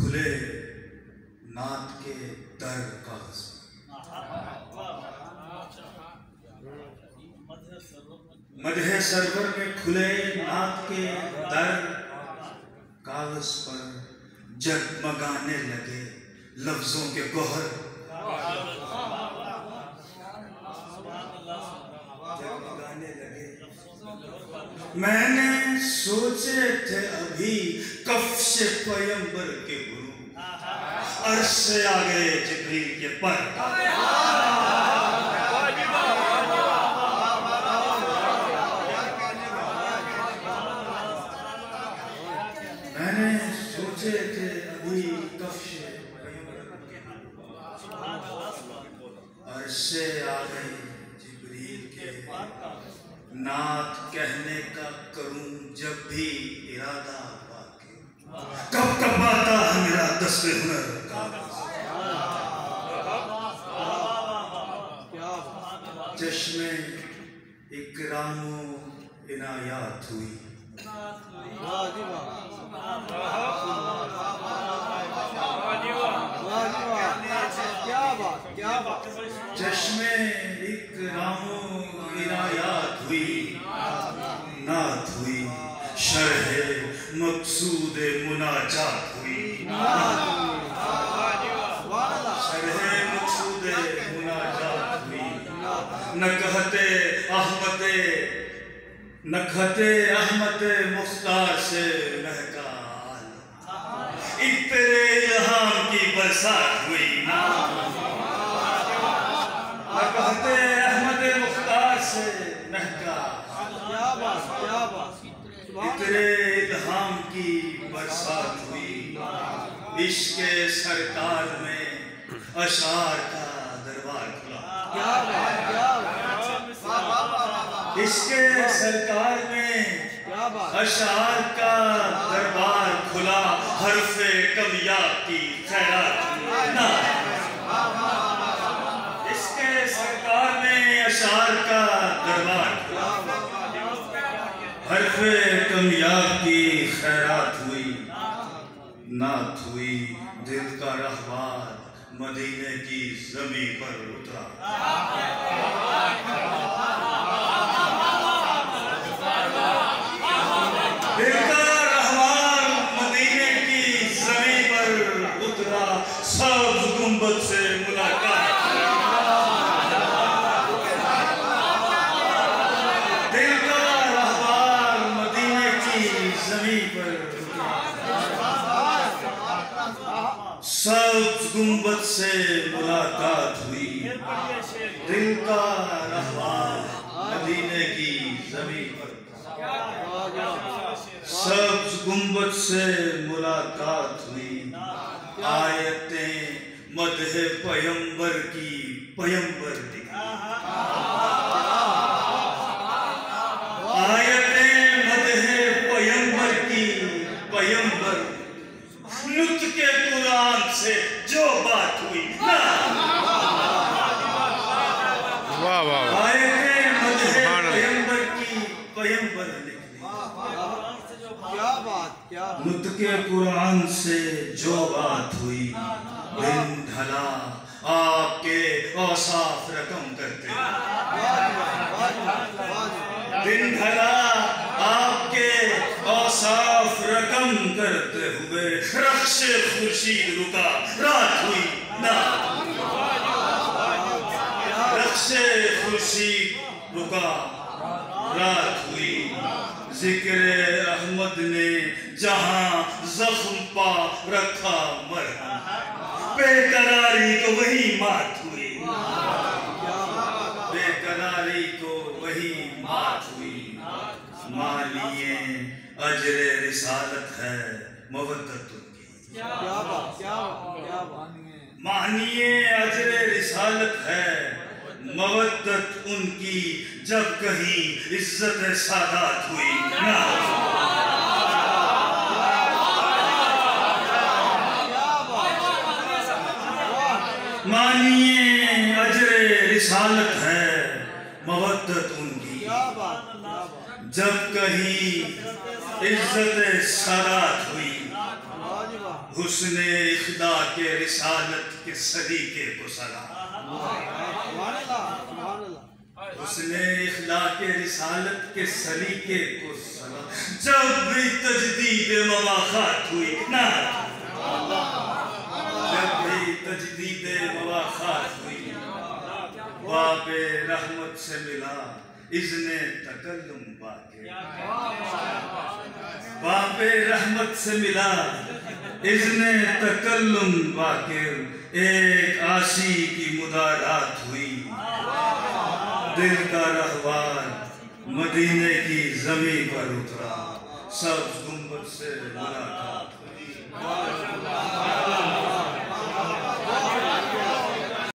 खुले नात के दर कागज मदहे सरवर में खुले नात के दर कागज पर जगमगाने लगे लफ्जों के गोहर। जगमगाने लगे। मैंने सोचे थे अभी कफ से पैगंबर के गुरु अर्श से आ गए जिब्रील के पर। मैंने सोचे थे अभी कफ से अर्श से आ गए जिब्रील के नात कहने का करूं जब भी इरादा बाकी कब कब आता है मेरा दस्ते हुनर का। चश्मे इकरामो इनायात हुई चश्मे इकरामो इनायात हुई नात हुई शरहे मकसूद मुनाजात हुई शरहे मकसूद मुनाजात हुई नखते अहमद मुख्तार से महका इतरे यहाँ की बरसात हुई नखते अहमद मुख्तार से महका इतरे इल्हाम की बरसात हुई। इश्क़ सरकार में अशार का दरबार खुला इश्क़ सरकार में अशार का दरबार खुला हर्फ़े कमियाब की खैरात इश्क़ सरकार में अशार का दरबार हर्फ़े कमियाब की खैरात हुई नात हुई दिल का रहवार मदीने की ज़मीं पर उतरा। दिल का रहवार मदीने की ज़मीं पर उतरा सब गुंबद से मुलाकात दिल का रहवार मदीने की ज़मीं पर सब गुंबद से मुलाकात हुई। दिल का रहवार मदीने की ज़मीं पर सब गुंबद से मुलाकात हुई। आयतें मदहे पैगंबर की पैगंबर लिखी आयतें मदहे पैगंबर की पैगंबर नुत के कुरान से जो बात हुई आयतें मदहे पैगंबर की पैगंबर नुत के कुरान से जो बात हुई। दिन ढला आपके औसाफ रकम करते दिन ढला आपके औसाफ रकम करते हुए रख्शे खुर्शीद रुका रात हुई ना रख्शे खुर्शीद रुका रात हुई। जिक्रे अहमद ने जहां जख्म पा रखा मरहम बेकरारी को वही मात हुई बेकरारी को वही मात हुई। मानिए अजरे रिसालत है मवद्दत उनकी मानिए अजरे रिसालत है मवद्दत उनकी जब कहीं इज्जत सादात हुई ना मानिए अजरे रिसालत है मवद्दत उनकी जब कहीं इज्जत सादात हुई। उसने इख्दा के रिसालत के सलीके को सलाम, उसने इख्दा के रिसालत के सलीके को सलाम। जब भी तजदीद मवाखात हुई ना, जब भी तजदीद मवाखात हुई, बाबे रहमत से मिला इज़्ने तकल्लुम बाके, बाबे रहमत से मिला इज़्ने तकल्लुम बाके। एक आशी की मुदारात हुई, दिल का रहवार मदीने की जमीन पर उतरा, सब गुंबद से मुलाकात हुई।